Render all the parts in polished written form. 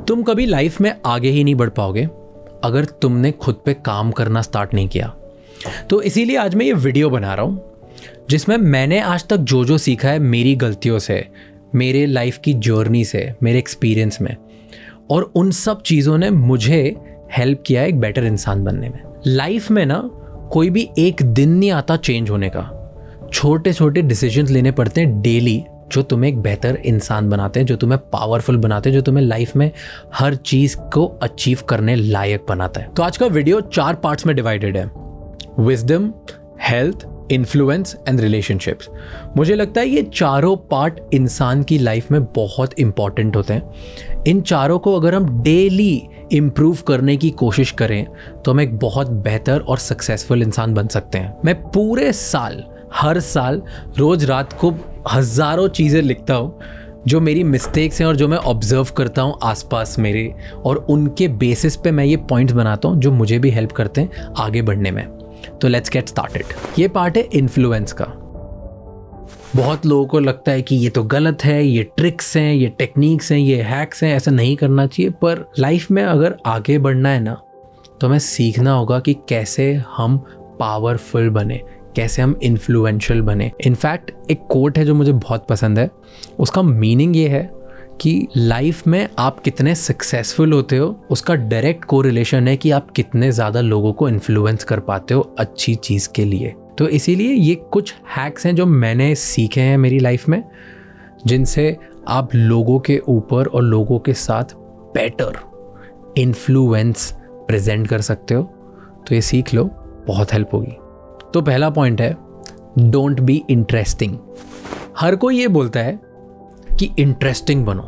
तुम कभी लाइफ में आगे ही नहीं बढ़ पाओगे अगर तुमने खुद पे काम करना स्टार्ट नहीं किया। तो इसीलिए आज मैं ये वीडियो बना रहा हूँ जिसमें मैंने आज तक जो जो सीखा है मेरी गलतियों से, मेरे लाइफ की जर्नी से, मेरे एक्सपीरियंस में, और उन सब चीज़ों ने मुझे हेल्प किया है एक बेटर इंसान बनने में। लाइफ में ना कोई भी एक दिन नहीं आता चेंज होने का। छोटे छोटे डिसीजंस लेने पड़ते हैं डेली जो तुम्हें एक बेहतर इंसान बनाते हैं, जो तुम्हें पावरफुल बनाते हैं, जो तुम्हें लाइफ में हर चीज़ को अचीव करने लायक बनाता है। तो आज का वीडियो 4 पार्ट्स में डिवाइडेड है: wisdom, health, influence and relationships. मुझे लगता है ये चारों पार्ट इंसान की लाइफ में बहुत इंपॉर्टेंट होते हैं। इन चारों को अगर हम डेली इम्प्रूव करने की कोशिश करें तो हम एक बहुत बेहतर और सक्सेसफुल इंसान बन सकते हैं। मैं पूरे साल, हर साल रोज रात को हज़ारों चीज़ें लिखता हूँ जो मेरी मिस्टेक्स हैं और जो मैं ऑब्जर्व करता हूँ आसपास मेरे, और उनके बेसिस पे मैं ये पॉइंट्स बनाता हूँ जो मुझे भी हेल्प करते हैं आगे बढ़ने में। तो लेट्स गेट स्टार्टेड। ये पार्ट है इन्फ्लुएंस का। बहुत लोगों को लगता है कि ये तो गलत है, ये ट्रिक्स हैं, ये टेक्निक्स हैं, ये हैक्स हैं, ऐसा नहीं करना चाहिए। पर लाइफ में अगर आगे बढ़ना है ना तो हमें सीखना होगा कि कैसे हम पावरफुल बने, कैसे हम इन्फ्लुएंशियल बने। इनफैक्ट एक कोट है जो मुझे बहुत पसंद है। उसका मीनिंग ये है कि लाइफ में आप कितने सक्सेसफुल होते हो उसका डायरेक्ट कोरिलेशन है कि आप कितने ज़्यादा लोगों को इन्फ्लुएंस कर पाते हो अच्छी चीज़ के लिए। तो इसीलिए ये कुछ हैक्स हैं जो मैंने सीखे हैं मेरी लाइफ में, जिनसे आप लोगों के ऊपर और लोगों के साथ बेटर इन्फ्लुएंस प्रेजेंट कर सकते हो। तो ये सीख लो, बहुत हेल्प होगी। तो पहला पॉइंट है, डोंट बी इंटरेस्टिंग। हर कोई ये बोलता है कि इंटरेस्टिंग बनो,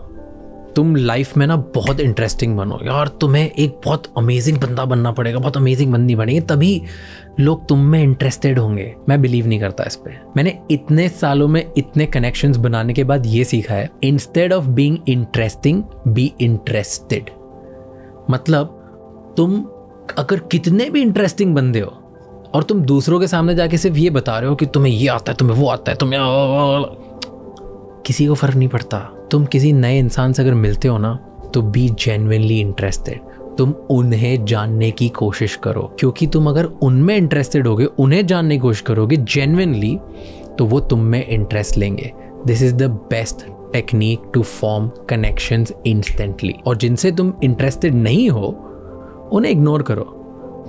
तुम लाइफ में ना बहुत इंटरेस्टिंग बनो यार, तुम्हें एक बहुत अमेजिंग बंदा बनना पड़ेगा, बहुत अमेजिंग बंदी बनेगी, तभी लोग तुम में इंटरेस्टेड होंगे। मैं बिलीव नहीं करता इस पे। मैंने इतने सालों में इतने कनेक्शंस बनाने के बाद ये सीखा है, instead of being interesting be interested. मतलब तुम अगर कितने भी इंटरेस्टिंग बंदे हो और तुम दूसरों के सामने जाके सिर्फ ये बता रहे हो कि तुम्हें ये आता है, तुम्हें वो आता है, तुम्हें, किसी को फर्क नहीं पड़ता। तुम किसी नए इंसान से अगर मिलते हो ना तो बी जेन्युइनली इंटरेस्टेड। तुम उन्हें जानने की कोशिश करो, क्योंकि तुम अगर उनमें इंटरेस्टेड होगे, उन्हें जानने की कोशिश करोगे जेन्युइनली, तो वो तुम में इंटरेस्ट लेंगे। This is the best technique to form connections instantly. और जिनसे तुम इंटरेस्टेड नहीं हो उन्हें इग्नोर करो।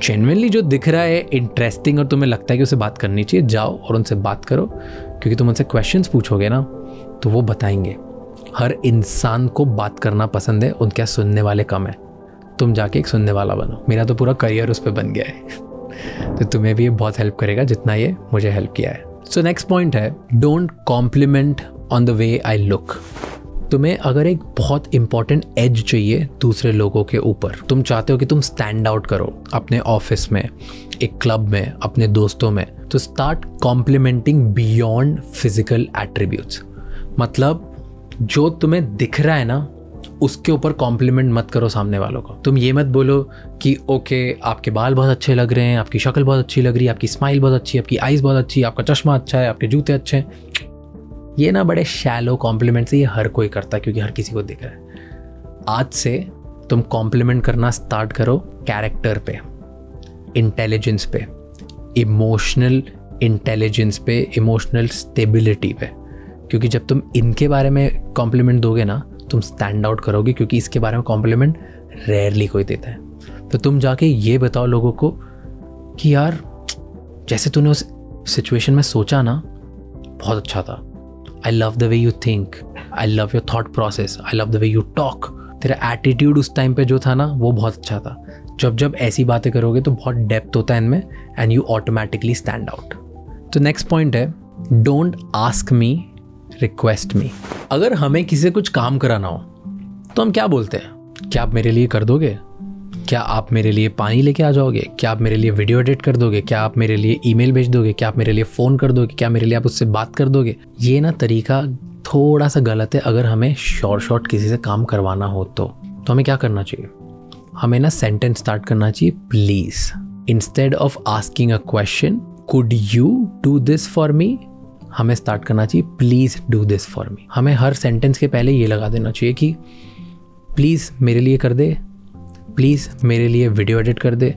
जेन्युइनली जो दिख रहा है इंटरेस्टिंग और तुम्हें लगता है कि उसे बात करनी चाहिए, जाओ और उनसे बात करो, क्योंकि तुम उनसे क्वेश्चंस पूछोगे ना तो वो बताएंगे। हर इंसान को बात करना पसंद है, उनके सुनने वाले कम है। तुम जाके एक सुनने वाला बनो। मेरा तो पूरा करियर उस पर बन गया है। तो तुम्हें भी ये बहुत हेल्प करेगा जितना ये मुझे हेल्प किया है। सो नेक्स्ट पॉइंट है, don't compliment on the way I look. तुम्हें अगर एक बहुत इंपॉर्टेंट एज चाहिए दूसरे लोगों के ऊपर, तुम चाहते हो कि तुम स्टैंड आउट करो अपने ऑफिस में, एक क्लब में, अपने दोस्तों में, तो start complimenting beyond physical attributes. मतलब जो तुम्हें दिख रहा है ना उसके ऊपर कॉम्प्लीमेंट मत करो सामने वालों को। तुम ये मत बोलो कि ओके आपके बाल बहुत अच्छे लग रहे हैं, आपकी शक्ल बहुत अच्छी लग रही है, आपकी स्माइल बहुत अच्छी है, आपकी आईज बहुत अच्छी है, आपका चश्मा अच्छा है, आपके जूते अच्छे हैं। ये ना बड़े शैलो कॉम्प्लीमेंट्स है, ये हर कोई करता है क्योंकि हर किसी को दिख रहा है। आज से तुम कॉम्प्लीमेंट करना स्टार्ट करो कैरेक्टर पे, इंटेलिजेंस पे, इमोशनल इंटेलिजेंस पे, इमोशनल स्टेबिलिटी पे। क्योंकि जब तुम इनके बारे में कॉम्प्लीमेंट दोगे ना तुम स्टैंड आउट करोगे, क्योंकि इसके बारे में कॉम्प्लीमेंट रेयरली कोई देता है। तो तुम जाके ये बताओ लोगों को कि यार जैसे तूने उस सिचुएशन में सोचा ना बहुत अच्छा था, I love the way you think, I love your thought process, I love the way you talk. तेरा एटीट्यूड उस टाइम पे जो था ना वो बहुत अच्छा था। जब ऐसी बातें करोगे तो बहुत डेप्थ होता है इनमें and you automatically stand out. तो नेक्स्ट पॉइंट है, डोंट आस्क मी, रिक्वेस्ट मी। अगर हमें किसी से कुछ काम कराना हो तो हम क्या बोलते हैं? क्या आप मेरे लिए कर दोगे? क्या आप मेरे लिए पानी लेके आ जाओगे? क्या आप मेरे लिए वीडियो एडिट कर दोगे? क्या आप मेरे लिए ईमेल भेज दोगे? क्या आप मेरे लिए फ़ोन कर दोगे? क्या मेरे लिए आप उससे बात कर दोगे? ये ना तरीका थोड़ा सा गलत है। अगर हमें शॉर्ट किसी से काम करवाना हो तो हमें क्या करना चाहिए? हमें ना सेंटेंस स्टार्ट करना चाहिए, please, instead of asking a question, could you do this for me. हमें स्टार्ट करना चाहिए, please do this for me. हमें हर सेंटेंस के पहले ये लगा देना चाहिए कि प्लीज़ मेरे लिए कर दे, प्लीज़ मेरे लिए वीडियो एडिट कर दे,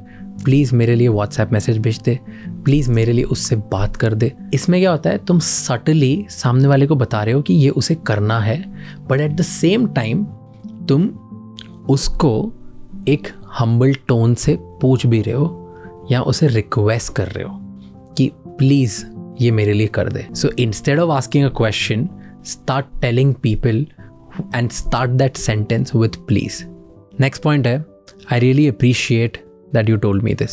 प्लीज़ मेरे लिए व्हाट्सएप मैसेज भेज दे, प्लीज़ मेरे लिए उससे बात कर दे। इसमें क्या होता है, तुम सटली सामने वाले को बता रहे हो कि ये उसे करना है, but at the same time तुम उसको एक हम्बल टोन से पूछ भी रहे हो या उसे रिक्वेस्ट कर रहे हो कि प्लीज़ ये मेरे लिए कर दे। So instead of asking a question, start telling people and start that sentence with please. Next point है, I really appreciate that you told me this.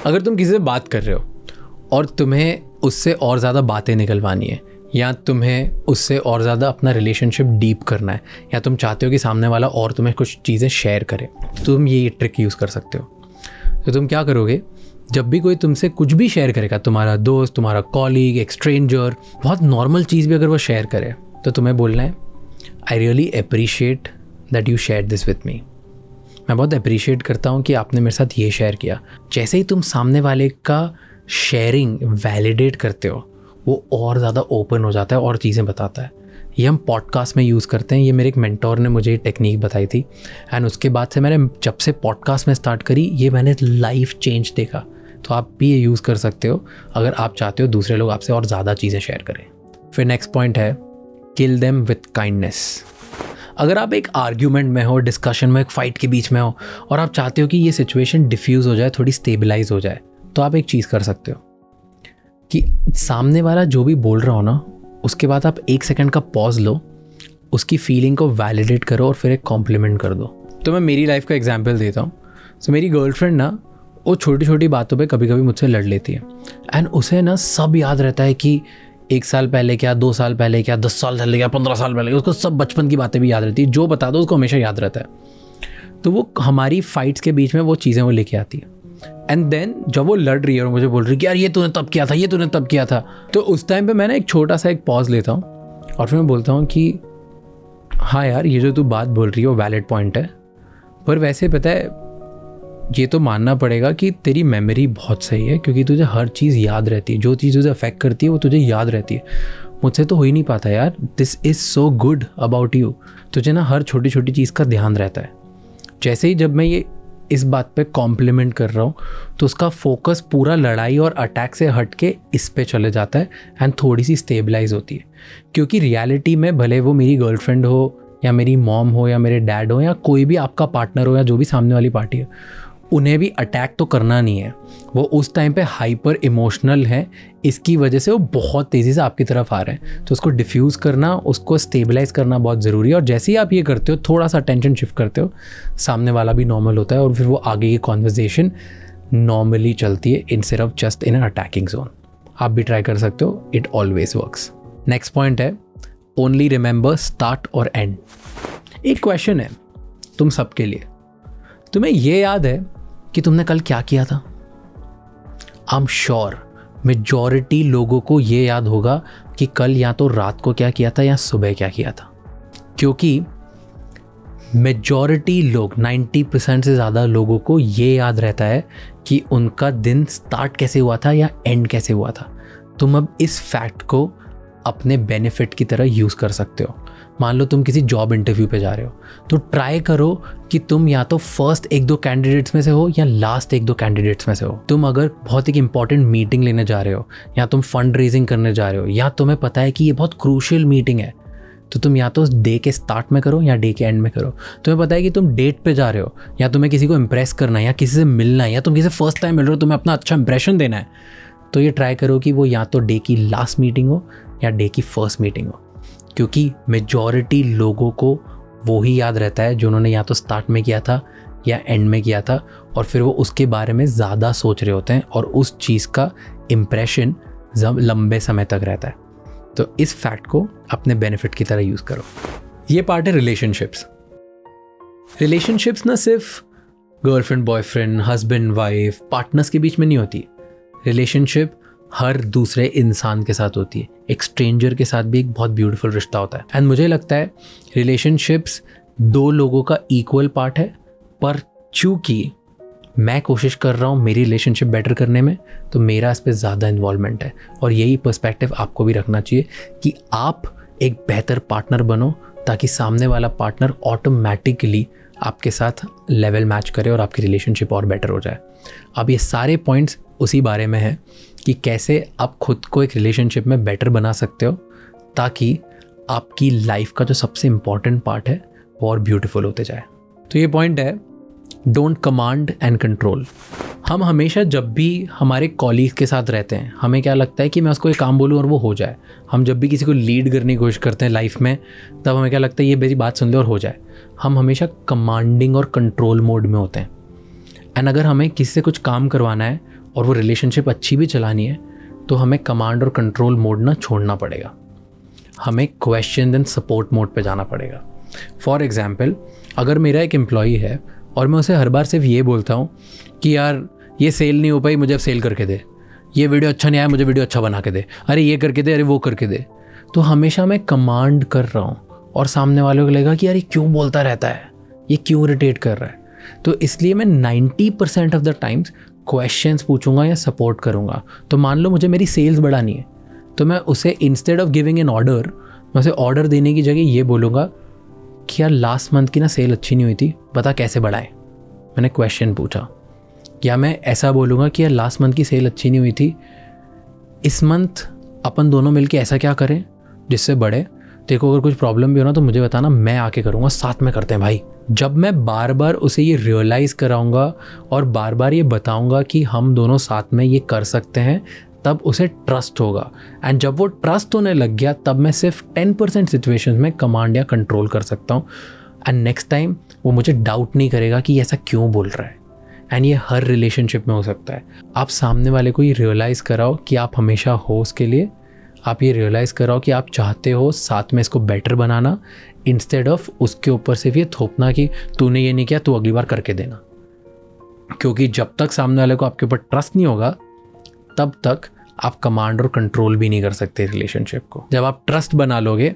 अगर तुम किसी से बात कर रहे हो और तुम्हें उससे और ज़्यादा बातें निकलवानी है या तुम्हें उससे और ज़्यादा अपना रिलेशनशिप डीप करना है या तुम चाहते हो कि सामने वाला और तुम्हें कुछ चीज़ें शेयर करे, तुम ये ट्रिक यूज़ कर सकते हो। तो तुम क्या करोगे, जब भी कोई तुमसे कुछ भी शेयर करेगा, तुम्हारा दोस्त, तुम्हारा कॉलीग, एक स्ट्रेंजर, बहुत नॉर्मल चीज़ भी अगर वो शेयर करे, तो तुम्हें बोलना है, I really appreciate that you share this with me. मैं बहुत अप्रिशिएट करता हूँ कि आपने मेरे साथ ये शेयर किया। जैसे ही तुम सामने वाले का शेयरिंग वैलिडेट करते हो, वो और ज़्यादा ओपन हो जाता है और चीज़ें बताता है। ये हम पॉडकास्ट में यूज़ करते हैं। ये मेरे एक मेंटोर ने मुझे ये टेक्निक बताई थी एंड उसके बाद से मैंने जब से पॉडकास्ट में स्टार्ट करी, ये मैंने लाइफ चेंज देखा। तो आप भी ये यूज़ कर सकते हो अगर आप चाहते हो दूसरे लोग आपसे और ज़्यादा चीज़ें शेयर करें। फिर नेक्स्ट पॉइंट है, किल देम विथ काइंडनेस। अगर आप एक आर्ग्यूमेंट में हो, डिस्कशन में, एक फाइट के बीच में हो और आप चाहते हो कि ये सिचुएशन डिफ्यूज़ हो जाए, थोड़ी स्टेबलाइज हो जाए, तो आप एक चीज़ कर सकते हो कि सामने वाला जो भी बोल रहा हो ना, उसके बाद आप 1 सेकंड का पॉज लो, उसकी फीलिंग को वैलिडेट करो और फिर एक कॉम्प्लीमेंट कर दो। तो मैं मेरी लाइफ का एग्जांपल देता हूँ। सो मेरी गर्लफ्रेंड ना, वो छोटी छोटी बातों पे कभी कभी मुझसे लड़ लेती है एंड उसे ना सब याद रहता है कि 1 साल पहले क्या, 2 साल पहले क्या, 10 साल पहले क्या, 15 साल पहले क्या, उसको सब बचपन की बातें भी याद रहती है। जो बता दो उसको हमेशा याद रहता है। तो वो हमारी फाइट्स के बीच में वो चीज़ें वो लेके आती है एंड देन जब वो लड़ रही है और मुझे बोल रही है कि यार ये तूने तब किया था, ये तूने तब किया था, तो उस टाइम पे मैं ना एक छोटा सा एक पॉज लेता हूँ और फिर मैं बोलता हूँ कि हाँ यार, ये जो तू बात बोल रही है वो वैलिड पॉइंट है, पर वैसे पता है ये तो मानना पड़ेगा कि तेरी मेमोरी बहुत सही है, क्योंकि तुझे हर चीज़ याद रहती है, जो चीज़ तुझे अफेक्ट करती है वो तुझे याद रहती है। मुझसे तो हो ही नहीं पाता यार। This is so good about you. तुझे ना हर छोटी छोटी चीज़ का ध्यान रहता है। जैसे ही जब मैं ये इस बात पे कॉम्प्लीमेंट कर रहा हूँ तो उसका फोकस पूरा लड़ाई और अटैक से हट के इस पे चले जाता है एंड थोड़ी सी स्टेबलाइज होती है। क्योंकि रियलिटी में भले वो मेरी गर्लफ्रेंड हो या मेरी मॉम हो या मेरे डैड हो या कोई भी आपका पार्टनर हो या जो भी सामने वाली पार्टी है, उन्हें भी अटैक तो करना नहीं है। वो उस टाइम पे हाइपर इमोशनल है, इसकी वजह से वो बहुत तेज़ी से आपकी तरफ आ रहे हैं। तो उसको डिफ्यूज़ करना, उसको स्टेबलाइज करना बहुत ज़रूरी है। और जैसे ही आप ये करते हो, थोड़ा सा टेंशन शिफ्ट करते हो, सामने वाला भी नॉर्मल होता है और फिर वो आगे की कॉन्वर्जेशन नॉर्मली चलती है instead of just in an attacking zone. आप भी ट्राई कर सकते हो, it always works. Next point है, ओनली रिमेंबर स्टार्ट और एंड। एक क्वेश्चन है तुम सबके लिए, तुम्हें ये याद है कि तुमने कल क्या किया था? आई एम श्योर मेजॉरिटी लोगों को ये याद होगा कि कल या तो रात को क्या किया था या सुबह क्या किया था। क्योंकि मेजॉरिटी लोग, 90% से ज़्यादा लोगों को ये याद रहता है कि उनका दिन स्टार्ट कैसे हुआ था या एंड कैसे हुआ था। तुम अब इस फैक्ट को अपने बेनिफिट की तरह यूज़ कर सकते हो। मान लो तुम किसी जॉब इंटरव्यू पे जा रहे हो, तो ट्राई करो कि तुम या तो फर्स्ट 1-2 कैंडिडेट्स में से हो या लास्ट 1-2 कैंडिडेट्स में से हो। तुम अगर बहुत एक इंपॉर्टेंट मीटिंग लेने जा रहे हो या तुम फंड रेजिंग करने जा रहे हो या तुम्हें पता है कि ये बहुत क्रूशियल मीटिंग है, तो तुम या तो डे के स्टार्ट में करो या डे के एंड में करो। तुम्हें पता है कि तुम डेट पे जा रहे हो या तुम्हें किसी को इम्प्रेस करना है या किसी से मिलना है या तुम किसी से फर्स्ट टाइम मिल रहे हो, तुम्हें अपना अच्छा इंप्रेशन देना है, तो ये ट्राई करो कि वो या तो डे की लास्ट मीटिंग हो या डे की फर्स्ट मीटिंग हो। क्योंकि मेजॉरिटी लोगों को वो ही याद रहता है जो उन्होंने या तो स्टार्ट में किया था या एंड में किया था, और फिर वो उसके बारे में ज़्यादा सोच रहे होते हैं और उस चीज़ का इम्प्रेशन लंबे समय तक रहता है। तो इस फैक्ट को अपने बेनिफिट की तरह यूज़ करो। ये पार्ट है रिलेशनशिप्स। रिलेशनशिप्स ना सिर्फ girlfriend boyfriend, husband wife, partners के बीच में नहीं होती। रिलेशनशिप हर दूसरे इंसान के साथ होती है। एक स्ट्रेंजर के साथ भी एक बहुत ब्यूटीफुल रिश्ता होता है। एंड मुझे लगता है रिलेशनशिप्स 2 लोगों का इक्वल पार्ट है, पर चूँकि मैं कोशिश कर रहा हूँ मेरी रिलेशनशिप बेटर करने में, तो मेरा इस पर ज़्यादा इन्वॉल्वमेंट है। और यही पर्सपेक्टिव आपको भी रखना चाहिए कि आप एक बेहतर पार्टनर बनो, ताकि सामने वाला पार्टनर ऑटोमेटिकली आपके साथ लेवल मैच करे और आपकी रिलेशनशिप और बेटर हो जाए। अब ये सारे पॉइंट्स उसी बारे में है कि कैसे आप खुद को एक रिलेशनशिप में बेटर बना सकते हो ताकि आपकी लाइफ का जो सबसे इम्पॉर्टेंट पार्ट है वो और ब्यूटीफुल होते जाए। तो ये पॉइंट है, डोंट कमांड एंड कंट्रोल। हम हमेशा जब भी हमारे कॉलीग के साथ रहते हैं हमें क्या लगता है कि मैं उसको एक काम बोलूँ और वो हो जाए। हम जब भी किसी को लीड करने की कोशिश करते हैं लाइफ में तब हमें क्या लगता है ये मेरी बात सुन ले और हो जाए। हम हमेशा कमांडिंग और कंट्रोल मोड में होते हैं। एंड अगर हमें किसी से कुछ काम करवाना है और वो रिलेशनशिप अच्छी भी चलानी है तो हमें कमांड और कंट्रोल मोड ना छोड़ना पड़ेगा, हमें क्वेश्चन एंड सपोर्ट मोड पे जाना पड़ेगा। फॉर एग्जाम्पल, अगर मेरा एक एम्प्लॉई है और मैं उसे हर बार सिर्फ ये बोलता हूँ कि यार ये सेल नहीं हो पाई, मुझे अब सेल करके दे, ये वीडियो अच्छा नहीं आया, मुझे वीडियो अच्छा बना के दे, अरे ये करके दे, अरे वो करके दे, तो हमेशा मैं कमांड कर रहा हूँ और सामने वालों को लगेगा कि यार ये क्यों बोलता रहता है, ये क्यों इरिटेट कर रहा है। तो इसलिए मैं 90% ऑफ द टाइम्स क्वेश्चंस पूछूंगा या सपोर्ट करूँगा। तो मान लो मुझे मेरी सेल्स बढ़ानी है तो मैं उसे instead of giving an order, मैं उसे ऑर्डर देने की जगह ये बोलूँगा कि यार लास्ट मंथ की ना सेल अच्छी नहीं हुई थी, बता कैसे बढ़ाएं। मैंने क्वेश्चन पूछा। या मैं ऐसा बोलूँगा कि यार लास्ट मंथ की सेल अच्छी नहीं हुई थी, इस मंथ अपन दोनों मिलके ऐसा क्या करें जिससे बढ़े, देखो अगर कुछ प्रॉब्लम भी हो ना तो मुझे बताना, मैं आके करूँगा, साथ में करते हैं भाई। जब मैं बार बार उसे ये रियलाइज़ कराऊँगा और बार बार ये बताऊँगा कि हम दोनों साथ में ये कर सकते हैं, तब उसे ट्रस्ट होगा। एंड जब वो ट्रस्ट होने लग गया तब मैं सिर्फ 10% सिचुएशंस में कमांड या कंट्रोल कर सकता हूँ। एंड नेक्स्ट टाइम वो मुझे डाउट नहीं करेगा कि ऐसा क्यों बोल रहा है। एंड ये हर रिलेशनशिप में हो सकता है। आप सामने वाले को ये रियलाइज़ कराओ कि आप हमेशा हो उसके लिए, आप ये रियलाइज़ कराओ कि आप चाहते हो साथ में इसको बेटर बनाना, इंस्टेड ऑफ उसके ऊपर सिर्फ ये थोपना कि तूने ये नहीं किया, तू अगली बार करके देना। क्योंकि जब तक सामने वाले को आपके ऊपर ट्रस्ट नहीं होगा तब तक आप कमांड और कंट्रोल भी नहीं कर सकते रिलेशनशिप को। जब आप ट्रस्ट बना लोगे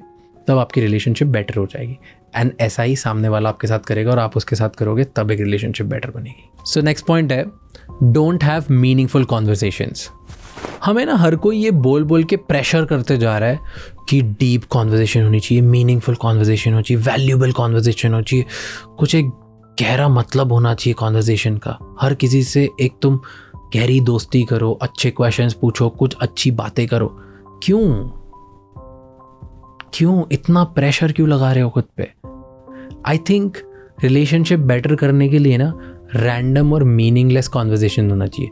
तब आपकी रिलेशनशिप बेटर हो जाएगी। एंड ऐसा ही सामने वाला आपके साथ करेगा और आप उसके साथ करोगे, तब एक रिलेशनशिप बेटर बनेगी। सो नेक्स्ट पॉइंट है, डोंट हैव मीनिंगफुल कॉन्वर्सेशंस। हमें ना हर कोई ये बोल बोल के प्रेशर करते जा रहा है कि डीप कॉन्वर्सेशन होनी चाहिए, मीनिंगफुल कॉन्वर्सेशन होनी चाहिए, वैल्यूएबल कॉन्वर्सेशन होनी चाहिए, कुछ एक गहरा मतलब होना चाहिए कॉन्वर्सेशन का। हर किसी से एक तुम गहरी दोस्ती करो, अच्छे क्वेश्चंस पूछो, कुछ अच्छी बातें करो। क्यों इतना प्रेशर क्यों लगा रहे हो खुद पे? आई थिंक रिलेशनशिप बेटर करने के लिए ना रैंडम और मीनिंगलेस कॉन्वर्सेशन होना चाहिए,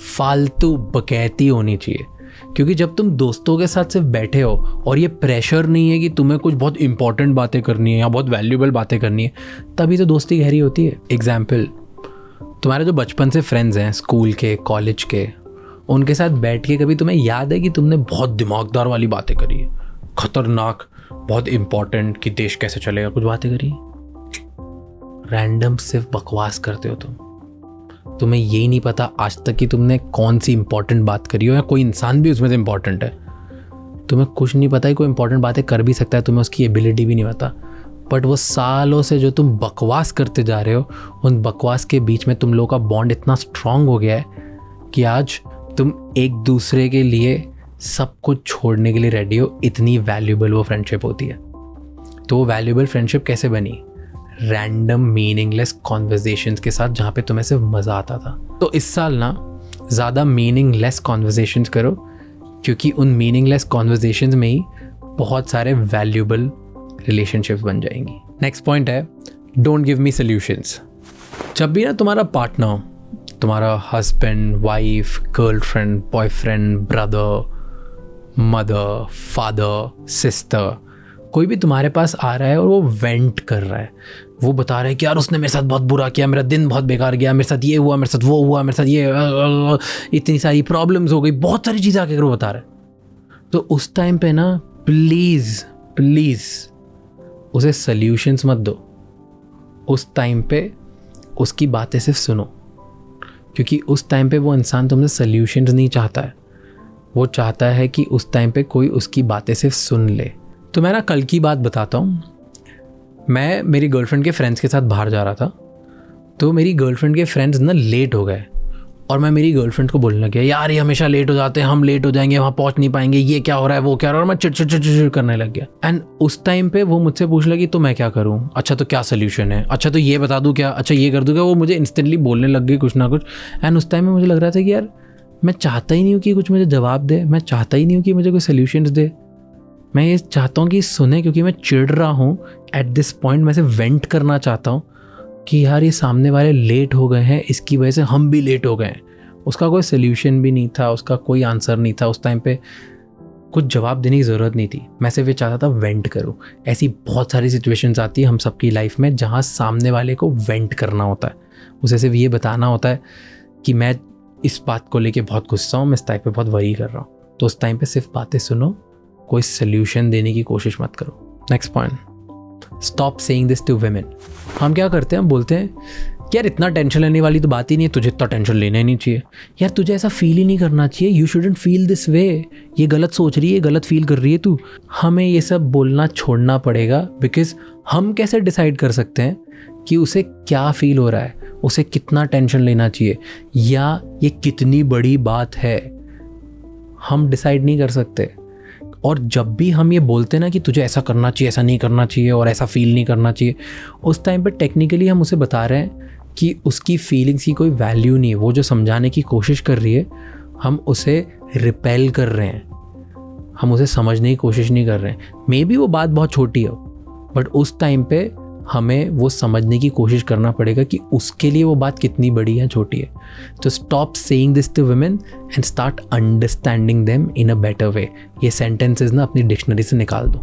फालतू बकैती होनी चाहिए। क्योंकि जब तुम दोस्तों के साथ सिर्फ बैठे हो और ये प्रेशर नहीं है कि तुम्हें कुछ बहुत इंपॉर्टेंट बातें करनी है या बहुत वैल्यूएबल बातें करनी है, तभी तो दोस्ती गहरी होती है। एग्जाम्पल, तुम्हारे जो बचपन से फ्रेंड्स हैं, स्कूल के, कॉलेज के, उनके साथ बैठ के कभी तुम्हें याद है कि तुमने बहुत दिमागदार वाली बातें करी है, खतरनाक, बहुत इंपॉर्टेंट कि देश कैसे चलेगा, कुछ बातें करी? रैंडम सिर्फ बकवास करते हो तुम्हें यही नहीं पता आज तक कि तुमने कौन सी इंपॉर्टेंट बात करी हो या कोई इंसान भी उसमें से इंपॉर्टेंट है। तुम्हें कुछ नहीं पता है, कोई इंपॉर्टेंट बातें कर भी सकता है, तुम्हें उसकी एबिलिटी भी नहीं पता। बट वो सालों से जो तुम बकवास करते जा रहे हो, उन बकवास के बीच में तुम लोगों का बॉन्ड इतना स्ट्रांग हो गया है कि आज तुम एक दूसरे के लिए सब कुछ छोड़ने के लिए रेडी हो। इतनी वैल्यूएबल वो फ्रेंडशिप होती है। तो वो वैल्यूएबल फ्रेंडशिप कैसे बनी? रैंडम मीनिंगलेस कॉन्वर्सेशंस के साथ, जहाँ पे तुम्हें सिर्फ मज़ा आता था। तो इस साल ना ज़्यादा मीनिंगलेस कॉन्वर्सेशंस करो, क्योंकि उन मीनिंगलेस कॉन्वर्सेशंस में ही बहुत सारे वैल्यूएबल रिलेशनशिप्स बन जाएंगी। नेक्स्ट पॉइंट है, डोंट गिव मी सॉल्यूशंस। जब भी ना तुम्हारा पार्टनर, तुम्हारा husband, wife, girlfriend, boyfriend, brother, mother, father, sister, कोई भी तुम्हारे पास आ रहा है और वो वेंट कर रहा है, वो बता रहा है कि यार उसने मेरे साथ बहुत बुरा किया, मेरा दिन बहुत बेकार गया, मेरे साथ ये हुआ, मेरे साथ वो हुआ, मेरे साथ ये इतनी सारी प्रॉब्लम्स हो गई, बहुत सारी चीज़ें आके वो बता रहा है, तो उस टाइम पे ना प्लीज़ उसे सल्यूशंस मत दो। उस टाइम पे उसकी बातें सिर्फ सुनो, क्योंकि उस टाइम पे वो इंसान तुमसे सल्यूशंस नहीं चाहता है, वो चाहता है कि उस टाइम पे कोई उसकी बातें सिर्फ सुन ले। तो मैं ना कल की बात बताता हूँ। मैं मेरी गर्लफ्रेंड के फ्रेंड्स के साथ बाहर जा रहा था, तो मेरी गर्लफ्रेंड के फ्रेंड्स ना लेट हो गए और मैं मेरी गर्लफ्रेंड को बोलने लग गया, यार ये हमेशा लेट हो जाते हैं, हम लेट हो जाएंगे, वहाँ पहुँच नहीं पाएंगे, ये क्या हो रहा है, वो क्या हो रहा है, और मैं चिड़चिड़ करने लग गया। एंड उस टाइम पे वो मुझसे पूछ लगी तो मैं क्या करूँ, अच्छा तो क्या सोल्यूशन है, अच्छा तो ये बता दूँ क्या, अच्छा ये कर दूँ क्या। वो मुझे इंस्टेंटली बोलने लग गई कुछ ना कुछ। एंड उस टाइम में मुझे लग रहा था कि यार मैं चाहता ही नहीं हूँ कि कुछ मुझे जवाब दे, मैं चाहता ही नहीं हूँ कि मुझे कोई सोल्यूशंस दे, मैं ये चाहता हूँ कि सुने, क्योंकि मैं चिढ़ रहा हूँ एट दिस पॉइंट। मैं से वेंट करना चाहता हूँ कि यार ये सामने वाले लेट हो गए हैं, इसकी वजह से हम भी लेट हो गए हैं। उसका कोई सोल्यूशन भी नहीं था, उसका कोई आंसर नहीं था, उस टाइम पे कुछ जवाब देने की ज़रूरत नहीं थी। मैं सिर्फ ये चाहता था वेंट करूँ। ऐसी बहुत सारी सिचुएशंस आती है हम सबकी लाइफ में जहाँ सामने वाले को वेंट करना होता है, उसे सिर्फ ये बताना होता है कि मैं इस बात को लेके बहुत गुस्सा हूँ, मैं इस टाइप पे बहुत वरी कर रहा हूँ। तो उस टाइम पे सिर्फ बातें सुनो, कोई सोल्यूशन देने की कोशिश मत करो। Next point, stop saying this to women. हम क्या करते हैं, हम बोलते हैं कि यार इतना टेंशन लेने वाली तो बात ही नहीं है, तुझे इतना टेंशन लेना ही नहीं चाहिए, यार तुझे ऐसा फील ही नहीं करना चाहिए, यू शुडंट फील दिस वे, ये गलत सोच रही है, गलत फील कर रही है तू। हमें ये सब बोलना छोड़ना पड़ेगा, बिकॉज हम कैसे डिसाइड कर सकते हैं कि उसे क्या फील हो रहा है, उसे कितना टेंशन लेना चाहिए, या ये कितनी बड़ी बात है, हम डिसाइड नहीं कर सकते। और जब भी हम ये बोलते हैं ना कि तुझे ऐसा करना चाहिए, ऐसा नहीं करना चाहिए और ऐसा फील नहीं करना चाहिए, उस टाइम पे टेक्निकली हम उसे बता रहे हैं कि उसकी फीलिंग्स की कोई वैल्यू नहीं है। वो जो समझाने की कोशिश कर रही है, हम उसे रिपेल कर रहे हैं, हम उसे समझने की कोशिश नहीं कर रहे हैं। मे बी वो बात बहुत छोटी हो, बट उस टाइम पे हमें वो समझने की कोशिश करना पड़ेगा कि उसके लिए वो बात कितनी बड़ी है, छोटी है। तो stop saying this to women and start understanding them in a better way. ये सेंटेंसेस ना अपनी डिक्शनरी से निकाल दो।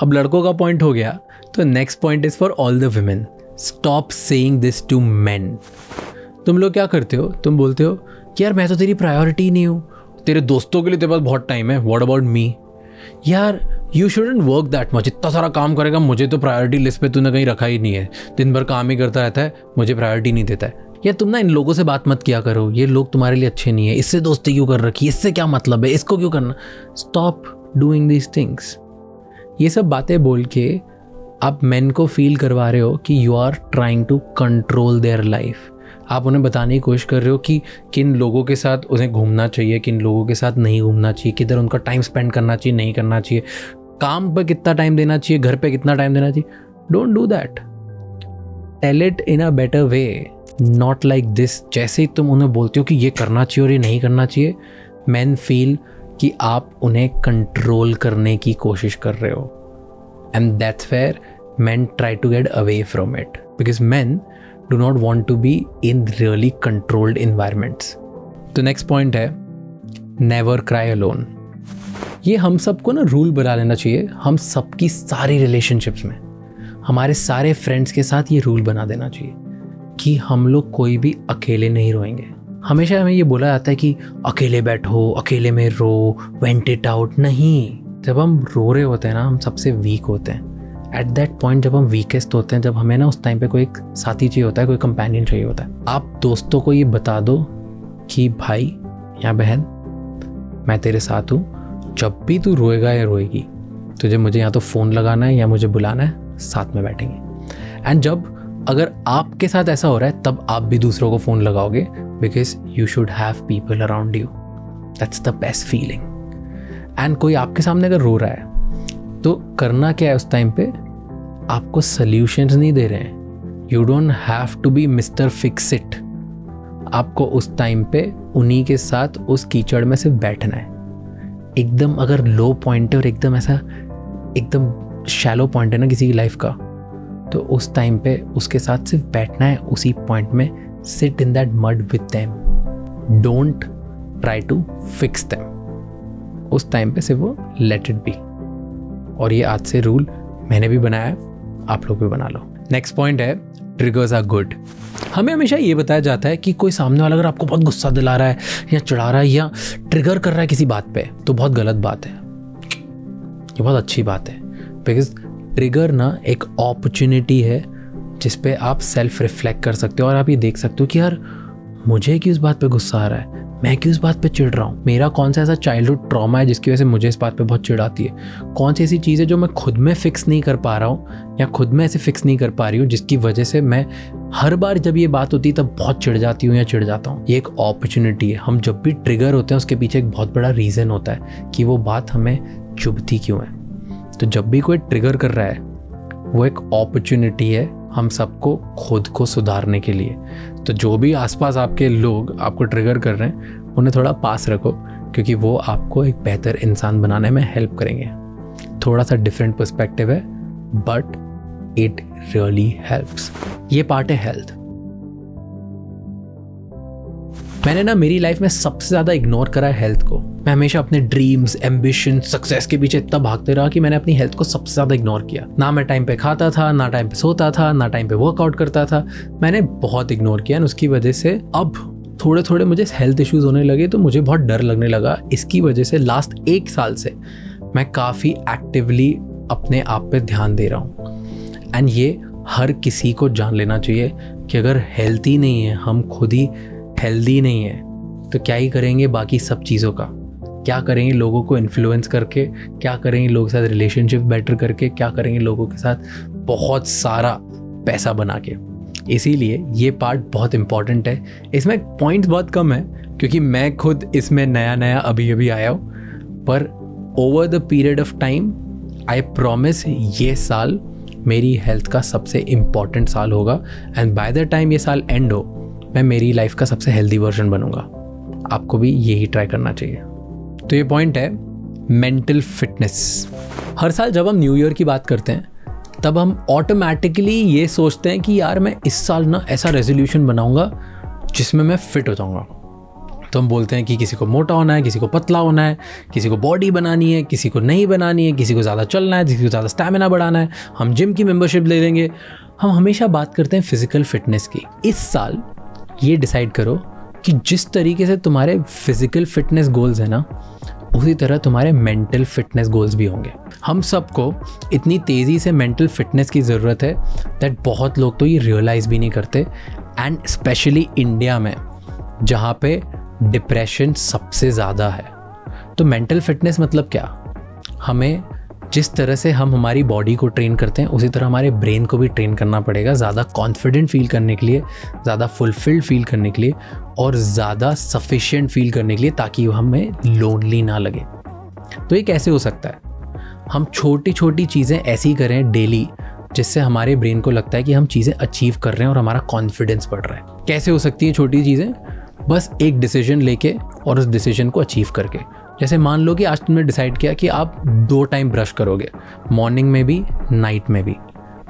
अब लड़कों का पॉइंट हो गया, तो next point is for all the women, stop saying this to men. तुम लोग क्या करते हो, तुम बोलते हो कि यार मैं तो तेरी प्रायोरिटी नहीं हूँ, तेरे दोस्तों के लिए तेरे पास बहुत टाइम है, व्हाट अबाउट मी। यार you shouldn't work that much, इतना सारा काम करेगा, मुझे तो प्रायोरिटी लिस्ट पे तूने कहीं रखा ही नहीं है, दिन भर काम ही करता रहता है, मुझे प्रायोरिटी नहीं देता है। यार तुम ना इन लोगों से बात मत किया करो, ये लोग तुम्हारे लिए अच्छे नहीं है, इससे दोस्ती क्यों कर रखी है, इससे क्या मतलब है, इसको क्यों करना। Stop doing these things. ये सब बातें बोल के आप मेन को फील करवा रहे हो कि you are trying to control their life. आप उन्हें बताने की कोशिश कर रहे हो कि किन लोगों के साथ उन्हें घूमना चाहिए, किन लोगों के साथ नहीं घूमना चाहिए, किधर उनका टाइम स्पेंड करना चाहिए, नहीं करना चाहिए, काम पर कितना टाइम देना चाहिए, घर पे कितना टाइम देना चाहिए। Don't do that, tell it in a better way, not like this. जैसे ही तुम उन्हें बोलते हो कि ये करना चाहिए और ये नहीं करना चाहिए, मैन फील कि आप उन्हें कंट्रोल करने की कोशिश कर रहे हो, and that's where men try to get away from it, because men do not want to be in really controlled environments. तो next point है never cry alone. ये हम सबको ना रूल बना लेना चाहिए, हम सबकी सारी रिलेशनशिप्स में, हमारे सारे फ्रेंड्स के साथ ये रूल बना देना चाहिए कि हम लोग कोई भी अकेले नहीं रोएंगे। हमेशा हमें ये बोला जाता है कि अकेले बैठो, अकेले में रो, वेंट इट आउट। नहीं, जब हम रो रहे होते हैं ना, हम सबसे वीक होते हैं। एट दैट पॉइंट जब हम वीकेस्ट होते हैं, जब हमें ना उस टाइम पे कोई एक साथी चाहिए होता है, कोई कंपेनियन चाहिए होता है। आप दोस्तों को ये बता दो कि भाई या बहन, मैं तेरे साथ हूँ, जब भी तू रोएगा या रोएगी, तुझे मुझे या तो फ़ोन लगाना है या मुझे बुलाना है, साथ में बैठेंगे। एंड जब अगर आपके साथ ऐसा हो रहा है, तब आप भी दूसरों को फ़ोन लगाओगे, because you should have people around you. That's the best feeling. And कोई आपके सामने अगर रो रहा है, तो करना क्या है उस टाइम पे, आपको सल्यूशंस नहीं दे रहे हैं। You don't have to be mister fix it. आपको उस टाइम पे उन्हीं के साथ उस कीचड़ में सिर्फ बैठना है। एकदम अगर लो पॉइंट है और एकदम ऐसा एकदम शैलो पॉइंट है ना किसी की लाइफ का, तो उस टाइम पे उसके साथ सिर्फ बैठना है, उसी पॉइंट में sit in that mud with them. Don't try to fix them. उस टाइम पे सिर्फ वो लेट इट बी। और ये आज से रूल मैंने भी बनाया है, आप लोग भी बना लो। नेक्स्ट पॉइंट है ट्रिगर्स आर गुड। हमें हमेशा ये बताया जाता है कि कोई सामने वाला अगर आपको बहुत गुस्सा दिला रहा है या चिढ़ा रहा है या ट्रिगर कर रहा है किसी बात पे, तो बहुत गलत बात है, ये बहुत अच्छी बात है। बिकॉज ट्रिगर ना एक अपॉर्चुनिटी है जिस पे आप सेल्फ रिफ्लेक्ट कर सकते हो और आप ये देख सकते हो कि यार मुझे क्यों इस बात पे गुस्सा आ रहा है, मैं क्यों इस बात पे चिढ़ रहा हूँ, मेरा कौन सा ऐसा चाइल्डहुड ट्रॉमा है जिसकी वजह से मुझे इस बात पे बहुत चिढ़ आती है, कौन सी ऐसी चीज़ है जो मैं खुद में फिक्स नहीं कर पा रहा हूँ या खुद में ऐसे फिक्स नहीं कर पा रही हूँ जिसकी वजह से मैं हर बार जब ये बात होती है तब बहुत चिढ़ जाती हूँ या चिढ़ जाता हूँ। ये एक अपॉर्चुनिटी है। हम जब भी ट्रिगर होते हैं उसके पीछे एक बहुत बड़ा रीज़न होता है कि वो बात हमें चुभती क्यों है। तो जब भी कोई ट्रिगर कर रहा है वो एक अपॉर्चुनिटी है हम सबको खुद को सुधारने के लिए। तो जो भी आसपास आपके लोग आपको ट्रिगर कर रहे हैं उन्हें थोड़ा पास रखो, क्योंकि वो आपको एक बेहतर इंसान बनाने में हेल्प करेंगे। थोड़ा सा डिफरेंट पर्सपेक्टिव है बट इट रियली हेल्प्स। ये पार्ट है हेल्थ। मैंने ना मेरी लाइफ में सबसे ज़्यादा इग्नोर करा है हेल्थ को। मैं हमेशा अपने ड्रीम्स, एम्बिशन, सक्सेस के पीछे इतना भागते रहा कि मैंने अपनी हेल्थ को सबसे ज़्यादा इग्नोर किया। ना मैं टाइम पे खाता था, ना टाइम पे सोता था, ना टाइम पे वर्कआउट करता था। मैंने बहुत इग्नोर किया और उसकी वजह से अब थोड़े थोड़े मुझे हेल्थ इश्यूज़ होने लगे तो मुझे बहुत डर लगने लगा। इसकी वजह से लास्ट 1 साल से मैं काफ़ी एक्टिवली अपने आप पे ध्यान दे रहा हूँ। एंड ये हर किसी को जान लेना चाहिए कि अगर हेल्थी नहीं है, हम खुद ही हेल्दी नहीं है, तो क्या ही करेंगे बाकी सब चीज़ों का। क्या करेंगे लोगों को इन्फ्लुएंस करके, क्या करेंगे लोगों के साथ रिलेशनशिप बेटर करके, क्या करेंगे लोगों के साथ बहुत सारा पैसा बना के। इसीलिए ये पार्ट बहुत इंपॉर्टेंट है। इसमें पॉइंट्स बहुत कम है क्योंकि मैं खुद इसमें नया अभी आया हूँ, पर over the period of time I promise ये साल मेरी हेल्थ का सबसे इम्पॉर्टेंट साल होगा। एंड बाय द टाइम ये साल एंड हो मैं मेरी लाइफ का सबसे हेल्दी वर्जन बनूंगा। आपको भी यही ट्राई करना चाहिए। तो ये पॉइंट है मेंटल फिटनेस। हर साल जब हम न्यू ईयर की बात करते हैं तब हम ऑटोमेटिकली ये सोचते हैं कि यार मैं इस साल ना ऐसा रेजोल्यूशन बनाऊंगा जिसमें मैं फिट हो जाऊंगा। तो हम बोलते हैं कि किसी को मोटा होना है, किसी को पतला होना है, किसी को बॉडी बनानी है, किसी को नहीं बनानी है, किसी को ज़्यादा चलना है, किसी को ज़्यादा स्टैमिना बढ़ाना है, हम जिम की मेंबरशिप ले लेंगे। हम हमेशा बात करते हैं फिजिकल फिटनेस की। इस साल ये डिसाइड करो कि जिस तरीके से तुम्हारे फिजिकल फिटनेस गोल्स हैं ना, उसी तरह तुम्हारे मेंटल फिटनेस गोल्स भी होंगे। हम सबको इतनी तेज़ी से मेंटल फिटनेस की ज़रूरत है दैट बहुत लोग तो ये रियलाइज़ भी नहीं करते। एंड स्पेशली इंडिया में जहाँ पे डिप्रेशन सबसे ज़्यादा है। तो मेंटल फिटनेस मतलब क्या? हमें जिस तरह से हम हमारी बॉडी को ट्रेन करते हैं उसी तरह हमारे ब्रेन को भी ट्रेन करना पड़ेगा, ज़्यादा कॉन्फिडेंट फील करने के लिए, ज़्यादा फुलफिल्ड फील करने के लिए और ज़्यादा सफिशिएंट फील करने के लिए, ताकि हमें लोनली ना लगे। तो ये कैसे हो सकता है? हम छोटी छोटी चीज़ें ऐसी करें डेली जिससे हमारे ब्रेन को लगता है कि हम चीज़ें अचीव कर रहे हैं और हमारा कॉन्फिडेंस बढ़ रहा है। कैसे हो सकती है छोटी चीज़ें? बस एक डिसीजन लेके और उस डिसीजन को अचीव करके। जैसे मान लो कि आज तुमने डिसाइड किया कि आप 2 टाइम ब्रश करोगे, मॉर्निंग में भी, नाइट में भी।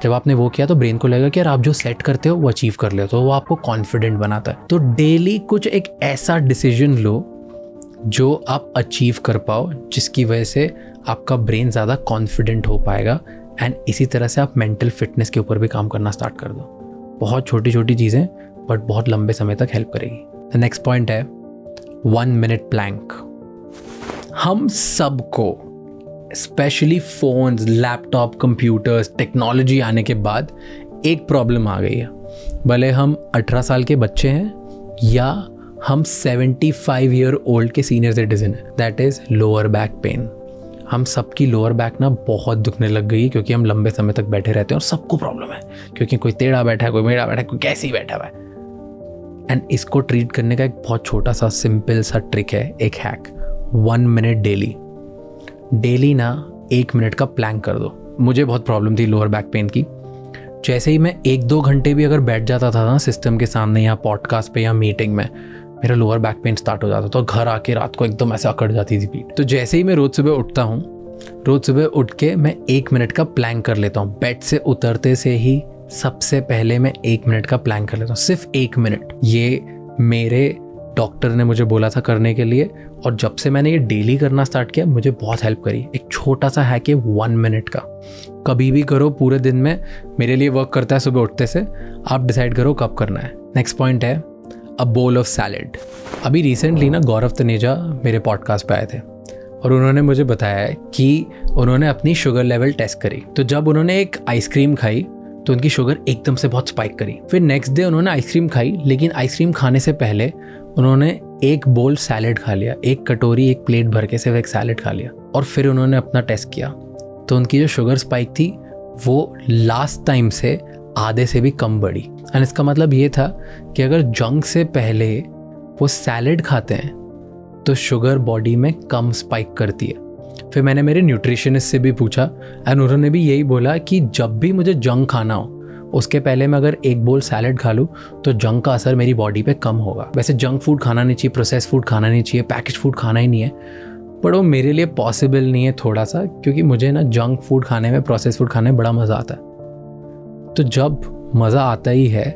जब आपने वो किया तो ब्रेन को लगेगा कि यार आप जो सेट करते हो वो अचीव कर लेते हो, वो आपको कॉन्फिडेंट बनाता है। तो डेली कुछ एक ऐसा डिसीजन लो जो आप अचीव कर पाओ, जिसकी वजह से आपका ब्रेन ज़्यादा कॉन्फिडेंट हो पाएगा। एंड इसी तरह से आप मेंटल फिटनेस के ऊपर भी काम करना स्टार्ट कर दो। बहुत छोटी छोटी चीज़ें बट बहुत लंबे समय तक हेल्प करेगी। नेक्स्ट पॉइंट है 1 मिनट प्लैंक। हम सबको specially phones, laptop, computers, technology आने के बाद एक प्रॉब्लम आ गई है। भले हम 18 साल के बच्चे हैं या हम 75 ईयर ओल्ड के सीनियर सिटीजन हैं, that is lower back pain. हम सबकी लोअर बैक ना बहुत दुखने लग गई क्योंकि हम लंबे समय तक बैठे रहते हैं और सबको प्रॉब्लम है, क्योंकि कोई टेढ़ा बैठा है, कोई मेढ़ा बैठा है, कोई कैसे ही बैठा हुआ है। एंड इसको ट्रीट करने का एक बहुत छोटा सा सिंपल सा ट्रिक है, एक हैक। 1 मिनट डेली ना 1 मिनट का प्लैंक कर दो। मुझे बहुत प्रॉब्लम थी लोअर बैक पेन की। जैसे ही मैं 1-2 घंटे भी अगर बैठ जाता था ना सिस्टम के सामने या पॉडकास्ट पे या मीटिंग में, मेरा लोअर बैक पेन स्टार्ट हो जाता था और घर आके रात को एकदम ऐसे अकड़ जाती थी पीठ। तो जैसे ही मैं रोज़ सुबह उठता हूँ, रोज़ सुबह उठ के मैं 1 मिनट का प्लैंक कर लेता हूँ। बेड से उतरते से ही सबसे पहले मैं 1 मिनट का प्लैंक कर लेता हूँ, सिर्फ 1 मिनट। ये मेरे डॉक्टर ने मुझे बोला था करने के लिए, और जब से मैंने ये डेली करना स्टार्ट किया मुझे बहुत हेल्प करी। एक छोटा सा हैक है 1 मिनट का, कभी भी करो पूरे दिन में। मेरे लिए वर्क करता है सुबह उठते से। आप डिसाइड करो कब करना है। नेक्स्ट पॉइंट है अ बोल ऑफ सैलेड। अभी रिसेंटली ना गौरव तनेजा मेरे पॉडकास्ट पे आए थे और उन्होंने मुझे बताया कि उन्होंने अपनी शुगर लेवल टेस्ट करी। तो जब उन्होंने एक आइसक्रीम खाई तो उनकी शुगर एकदम से बहुत स्पाइक करी। फिर नेक्स्ट डे उन्होंने आइसक्रीम खाई, लेकिन आइसक्रीम खाने से पहले उन्होंने एक बोल सैलेड खा लिया, एक कटोरी एक प्लेट भर के सिर्फ एक सैलेड खा लिया, और फिर उन्होंने अपना टेस्ट किया तो उनकी जो शुगर स्पाइक थी वो लास्ट टाइम से आधे से भी कम बढ़ी। एंड इसका मतलब ये था कि अगर जंक से पहले वो सैलेड खाते हैं तो शुगर बॉडी में कम स्पाइक करती है। फिर मैंने मेरे न्यूट्रिशनिस्ट से भी पूछा एंड उन्होंने भी यही बोला कि जब भी मुझे जंक खाना हो उसके पहले मैं अगर एक बोल सैलेड खा लूँ तो जंक का असर मेरी बॉडी पे कम होगा। वैसे जंक फूड खाना नहीं चाहिए, प्रोसेस फूड खाना नहीं चाहिए, पैकेज फूड खाना ही नहीं है, बट वो मेरे लिए पॉसिबल नहीं है थोड़ा सा, क्योंकि मुझे ना जंक फूड खाने में, प्रोसेस फूड खाने में बड़ा मज़ा आता है। तो जब मज़ा आता ही है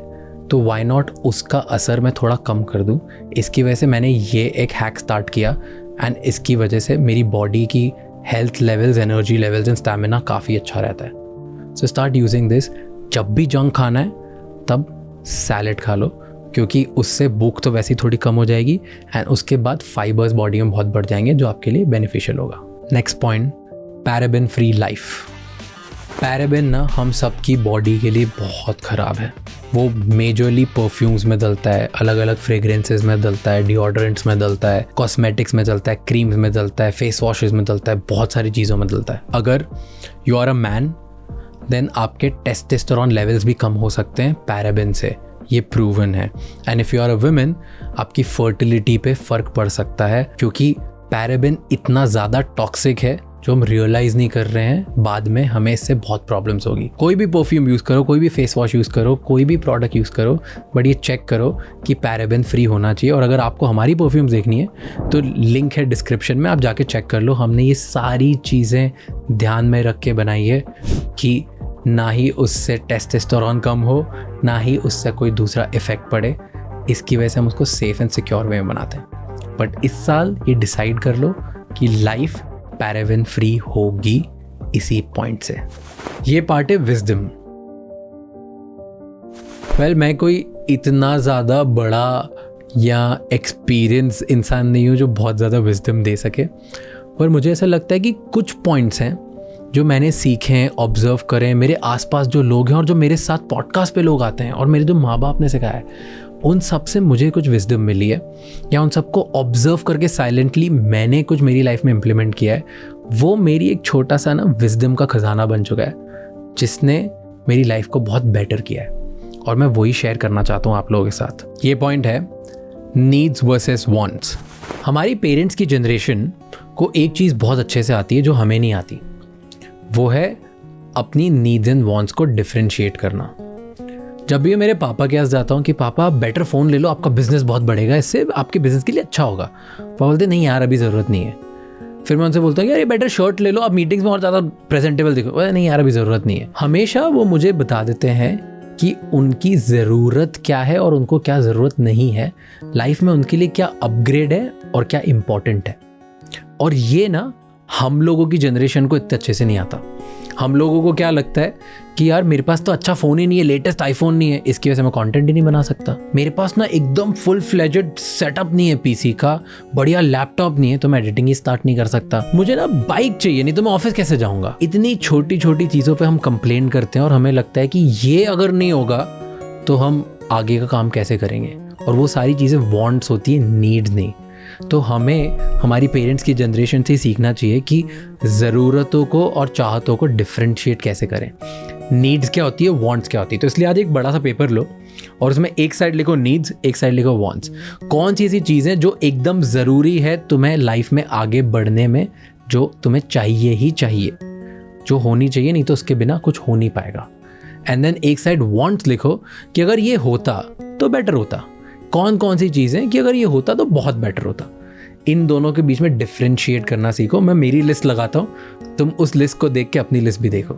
तो वाई नॉट उसका असर मैं थोड़ा कम कर दूँ। इसकी वजह से मैंने ये एक हैक स्टार्ट किया एंड इसकी वजह से मेरी बॉडी की health levels, energy levels and stamina काफ़ी अच्छा रहता है। So start using this. जब भी जंक खाना है तब सैलेड खा लो, क्योंकि उससे भूख तो वैसे ही थोड़ी कम हो जाएगी एंड उसके बाद फाइबर्स बॉडी में बहुत बढ़ जाएंगे जो आपके लिए बेनिफिशियल होगा। Next point, paraben free life. Paraben ना हम सबकी बॉडी के लिए बहुत ख़राब है। वो मेजरली परफ्यूम्स में डलता है, अलग अलग फ्रेग्रेंसेस में डलता है, डिओड्रेंट्स में डलता है, कॉस्मेटिक्स में डलता है, क्रीम्स में डलता है, फेस वॉशेस में डलता है, बहुत सारी चीज़ों में डलता है। अगर you are a man then आपके टेस्टोस्टेरोन लेवल्स भी कम हो सकते हैं पैराबेन से, ये प्रूवन है। And if you are a women आपकी फर्टिलिटी पे फ़र्क पड़ सकता है, क्योंकि पैराबेन इतना ज़्यादा टॉक्सिक है जो हम रियलाइज़ नहीं कर रहे हैं, बाद में हमें इससे बहुत प्रॉब्लम्स होगी। कोई भी परफ्यूम यूज़ करो, कोई भी फेस वॉश यूज़ करो, कोई भी प्रोडक्ट यूज़ करो, बट ये चेक करो कि पैराबेन फ्री होना चाहिए। और अगर आपको हमारी परफ्यूम्स देखनी है तो लिंक है डिस्क्रिप्शन में, आप जाके चेक कर लो। हमने ये सारी चीज़ें ध्यान में रख के बनाई है कि ना ही उससे टेस्टोस्टेरोन कम हो, ना ही उससे कोई दूसरा इफ़ेक्ट पड़े। इसकी वजह से हम उसको सेफ़ एंड सिक्योर वे में बनाते हैं। बट इस साल ये डिसाइड कर लो कि लाइफ पैराबेन फ्री होगी इसी पॉइंट से। ये पार्ट है विजडम। वेल, मैं कोई इतना ज़्यादा बड़ा या एक्सपीरियंस इंसान नहीं हूँ जो बहुत ज़्यादा विजडम दे सके, पर मुझे ऐसा लगता है कि कुछ पॉइंट्स हैं जो मैंने सीखे हैं, ऑब्जर्व करें, मेरे आसपास जो लोग हैं और जो मेरे साथ पॉडकास्ट पे लोग आते हैं और मेरे जो माँ बाप ने सिखाया है, उन सब से मुझे कुछ विजडम मिली है, या उन सबको ऑब्जर्व करके साइलेंटली मैंने कुछ मेरी लाइफ में इम्प्लीमेंट किया है। वो मेरी एक छोटा सा ना विजडम का खजाना बन चुका है, जिसने मेरी लाइफ को बहुत बेटर किया है, और मैं वही शेयर करना चाहता हूँ आप लोगों के साथ। ये पॉइंट है नीड्स वर्सेस वांट्स। हमारी पेरेंट्स की जनरेशन को एक चीज़ बहुत अच्छे से आती है जो हमें नहीं आती, वो है अपनी नीड्स एंड वांट्स को डिफरेंशिएट करना। जब भी मैं मेरे पापा के पास जाता हूँ कि पापा आप बेटर फ़ोन ले लो, आपका बिज़नेस बहुत बढ़ेगा, इससे आपके बिज़नेस के लिए अच्छा होगा, पापा बोलते नहीं यार अभी ज़रूरत नहीं है। फिर मैं उनसे बोलता हूँ यार ये बेटर शर्ट ले लो, आप मीटिंग्स में और ज़्यादा प्रेजेंटेबल दिखो, नहीं यार अभी ज़रूरत नहीं है। हमेशा वो मुझे बता देते हैं कि उनकी ज़रूरत क्या है और उनको क्या ज़रूरत नहीं है, लाइफ में उनके लिए क्या अपग्रेड है और क्या इम्पॉर्टेंट है। और ये ना हम लोगों की जनरेशन को इतने अच्छे से नहीं आता। हम लोगों को क्या लगता है कि यार मेरे पास तो अच्छा फ़ोन ही नहीं है, लेटेस्ट आईफोन नहीं है, इसकी वजह से मैं कंटेंट ही नहीं बना सकता। मेरे पास ना एकदम फुल फ्लेजेड सेटअप नहीं है पीसी का, बढ़िया लैपटॉप नहीं है, तो मैं एडिटिंग ही स्टार्ट नहीं कर सकता। मुझे ना बाइक चाहिए, नहीं तो मैं ऑफिस कैसे जाऊँगा। इतनी छोटी छोटी चीज़ों पर हम कंप्लेन करते हैं और हमें लगता है कि ये अगर नहीं होगा तो हम आगे का काम कैसे करेंगे। और वो सारी चीज़ें वांट्स होती है, नीड्स नहीं। तो हमें हमारी पेरेंट्स की जनरेशन से सीखना चाहिए कि ज़रूरतों को और चाहतों को डिफरेंशिएट कैसे करें, नीड्स क्या होती है, वांट्स क्या होती है। तो इसलिए आज एक बड़ा सा पेपर लो और उसमें एक साइड लिखो नीड्स, एक साइड लिखो वांट्स। कौन सी ऐसी चीज़ें जो एकदम ज़रूरी है तुम्हें लाइफ में आगे बढ़ने में, जो तुम्हें चाहिए ही चाहिए, जो होनी चाहिए, नहीं तो उसके बिना कुछ हो नहीं पाएगा। एंड देन एक साइड वांट्स लिखो कि अगर ये होता तो बेटर होता। कौन कौन सी चीज़ें कि अगर ये होता तो बहुत बेटर होता। इन दोनों के बीच में डिफरेंशिएट करना सीखो। मैं मेरी लिस्ट लगाता हूँ, तुम उस लिस्ट को देख के अपनी लिस्ट भी देखो।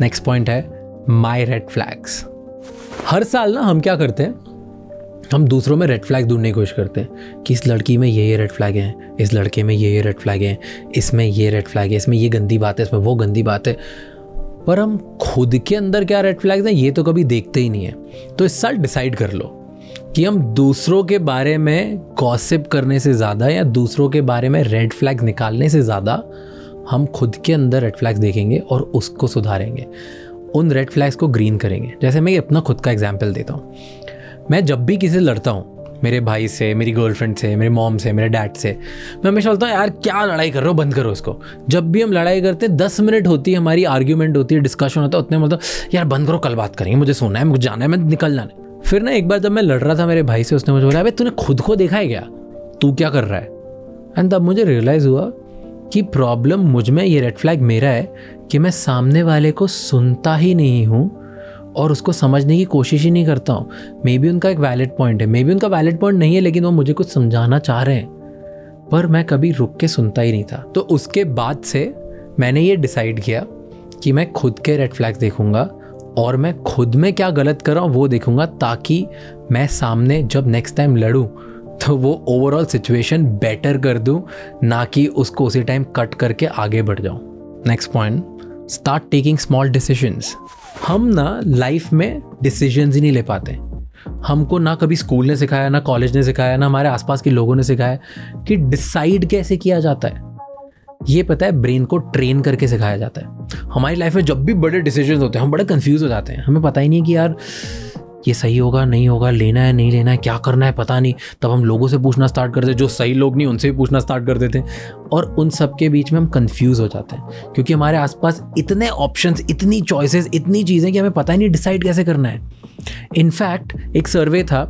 नेक्स्ट पॉइंट है माई रेड फ्लैग्स। हर साल ना हम क्या करते हैं, हम दूसरों में रेड फ्लैग ढूंढने की कोशिश करते हैं कि इस लड़की में ये रेड फ्लैग हैं, इस लड़के में ये रेड फ्लैग हैं, इसमें ये रेड फ्लैग है, इसमें ये गंदी बात है, इसमें वो गंदी बात है। पर हम खुद के अंदर क्या रेड फ्लैग्स हैं ये तो कभी देखते ही नहीं है। तो इस साल डिसाइड कर लो कि हम दूसरों के बारे में गॉसिप करने से ज़्यादा या दूसरों के बारे में रेड फ्लैग्स निकालने से ज़्यादा हम खुद के अंदर रेड फ्लैग्स देखेंगे और उसको सुधारेंगे, उन रेड फ्लैग्स को ग्रीन करेंगे। जैसे मैं अपना खुद का एग्जाम्पल देता हूँ। मैं जब भी किसी से लड़ता हूँ, मेरे भाई से, मेरी गर्लफ्रेंड से, मेरे मॉम से, मेरे डैड से, मैं हमेशा बोलता हूँ यार क्या लड़ाई कर रहे हो, बंद करो इसको। जब भी हम लड़ाई करते हैं 10 मिनट होती है हमारी, आर्ग्यूमेंट होती है, डिस्कशन होता है, उतने में बोलता यार बंद करो, कल बात करेंगे, मुझे सोना है, मुझे जाना है, मैं निकल जाना है। फिर ना एक बार जब मैं लड़ रहा था मेरे भाई से, उसने मुझे बोला अबे तूने खुद को देखा है क्या, तू क्या कर रहा है। एंड तब मुझे रियलाइज़ हुआ कि प्रॉब्लम मुझ में, ये रेड फ्लैग मेरा है कि मैं सामने वाले को सुनता ही नहीं हूँ और उसको समझने की कोशिश ही नहीं करता हूँ। मे बी उनका एक वैलिड पॉइंट है, मे बी उनका वैलिड पॉइंट नहीं है, लेकिन वो मुझे कुछ समझाना चाह रहे हैं, पर मैं कभी रुक के सुनता ही नहीं था। तो उसके बाद से मैंने ये डिसाइड किया कि मैं खुद के रेड फ्लैग्स देखूंगा और मैं खुद में क्या गलत कर रहा हूँ वो देखूंगा, ताकि मैं सामने जब नेक्स्ट टाइम लड़ूँ तो वो ओवरऑल सिचुएशन बेटर कर दूँ, ना कि उसको उसी टाइम कट करके आगे बढ़ जाऊँ। Next point, start taking small decisions. हम ना लाइफ में डिसीजंस ही नहीं ले पाते। हमको ना कभी स्कूल ने सिखाया, ना कॉलेज ने सिखाया, ना हमारे आसपास के लोगों ने सिखाया कि डिसाइड कैसे किया जाता है। ये पता है ब्रेन को ट्रेन करके सिखाया जाता है। हमारी लाइफ में जब भी बड़े डिसीजंस होते हैं हम बड़े कंफ्यूज हो जाते हैं, हमें पता ही नहीं कि यार ये सही होगा नहीं होगा, लेना है नहीं लेना है, क्या करना है पता नहीं। तब हम लोगों से पूछना स्टार्ट करते, जो सही लोग नहीं उनसे भी पूछना स्टार्ट कर देते हैं, और उन सब के बीच में हम कंफ्यूज हो जाते हैं क्योंकि हमारे आसपास इतने ऑप्शंस, इतनी चॉइसेस, इतनी चीज़ें कि हमें पता ही नहीं डिसाइड कैसे करना है। इनफैक्ट एक सर्वे था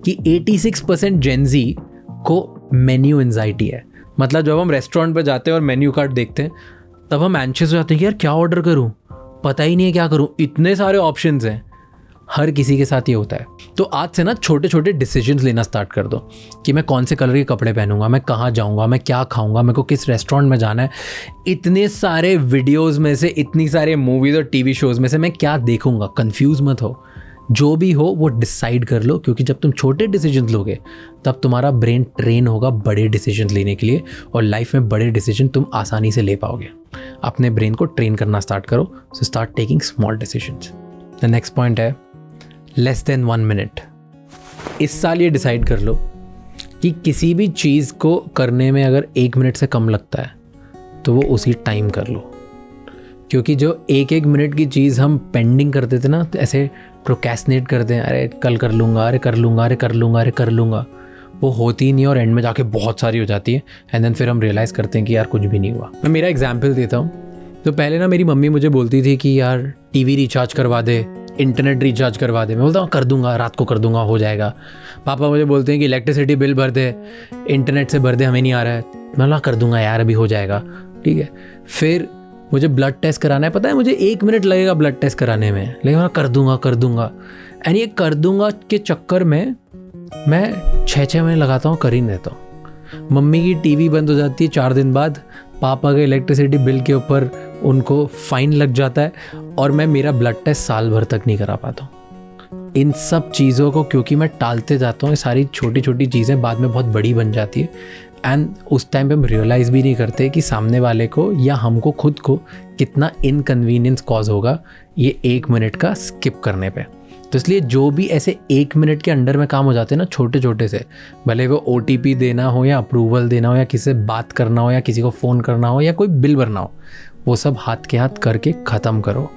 कि 86% जेनजी को मेन्यू एंजाइटी है। मतलब जब हम रेस्टोरेंट पर जाते हैं और मेन्यू कार्ड देखते हैं तब हम एंशियस हो जाते हैं कि यार क्या ऑर्डर करूं, पता ही नहीं है क्या करूं, इतने सारे ऑप्शंस हैं। हर किसी के साथ ये होता है। तो आज से ना छोटे छोटे डिसीजंस लेना स्टार्ट कर दो कि मैं कौन से कलर के कपड़े पहनूंगा, मैं कहाँ जाऊंगा, मैं क्या खाऊंगा, मेरे को किस रेस्टोरेंट में जाना है, इतने सारे वीडियोस में से, इतनी सारे मूवीज़ और टीवी शोज़ में से मैं क्या देखूंगा। कंफ्यूज मत हो, जो भी हो वो डिसाइड कर लो, क्योंकि जब तुम छोटे डिसीजंस लोगे तब तुम्हारा ब्रेन ट्रेन होगा बड़े डिसीजंस लेने के लिए, और लाइफ में बड़े डिसीजन तुम आसानी से ले पाओगे। अपने ब्रेन को ट्रेन करना स्टार्ट करो। So start taking small decisions. The next point है लेस देन 1 मिनट। इस साल ये डिसाइड कर लो कि किसी भी चीज़ को करने में अगर 1 मिनट से कम लगता है तो वो उसी टाइम कर लो, क्योंकि जो 1-1 मिनट की चीज़ हम पेंडिंग करते थे ना, तो ऐसे प्रोक्रेस्टिनेट करते हैं, अरे कल कर लूँगा, अरे कर लूँगा, अरे कर लूँगा, अरे कर लूँगा, वो होती ही नहीं और एंड में जाके बहुत सारी हो जाती है। एंड देन फिर हम रियलाइज़ करते हैं कि यार कुछ भी नहीं हुआ। मैं मेरा एग्जाम्पल देता हूँ। तो पहले ना मेरी मम्मी मुझे बोलती थी कि यार टीवी रिचार्ज करवा दे, इंटरनेट रिचार्ज करवा दे। मैं बोलता हूँ कर दूंगा, रात को कर दूंगा, हो जाएगा। पापा मुझे बोलते हैं कि इलेक्ट्रिसिटी बिल भर दे, इंटरनेट से भर दे, हमें नहीं आ रहा है। मैं बोला कर दूंगा यार, अभी हो जाएगा, ठीक है। फिर मुझे ब्लड टेस्ट कराना है, पता है मुझे 1 मिनट लगेगा ब्लड टेस्ट कराने में, लेकिन मैं कर दूंगा। एंड ये कर दूंगा के चक्कर में मैं 6 महीने लगाता हूँ, कर ही नहीं देता हूँ। मम्मी की टीवी बंद हो जाती है 4 दिन बाद, पापा के इलेक्ट्रिसिटी बिल के ऊपर उनको फाइन लग जाता है, और मैं मेरा ब्लड टेस्ट साल भर तक नहीं करा पाता हूँ। इन सब चीज़ों को क्योंकि मैं टालते जाता हूँ, ये सारी छोटी छोटी चीज़ें बाद में बहुत बड़ी बन जाती है। एंड उस टाइम पे हम रियलाइज़ भी नहीं करते कि सामने वाले को या हमको खुद को कितना इनकन्वीनियंस कॉज होगा ये 1 मिनट का स्किप करने पे। तो इसलिए जो भी ऐसे 1 मिनट के अंडर में काम हो जाते हैं ना, छोटे छोटे से, भले वो OTP देना हो या अप्रूवल देना हो या किसी से बात करना हो या किसी को फ़ोन करना हो या कोई बिल भरना हो, वो सब हाथ के हाथ करके ख़त्म करो,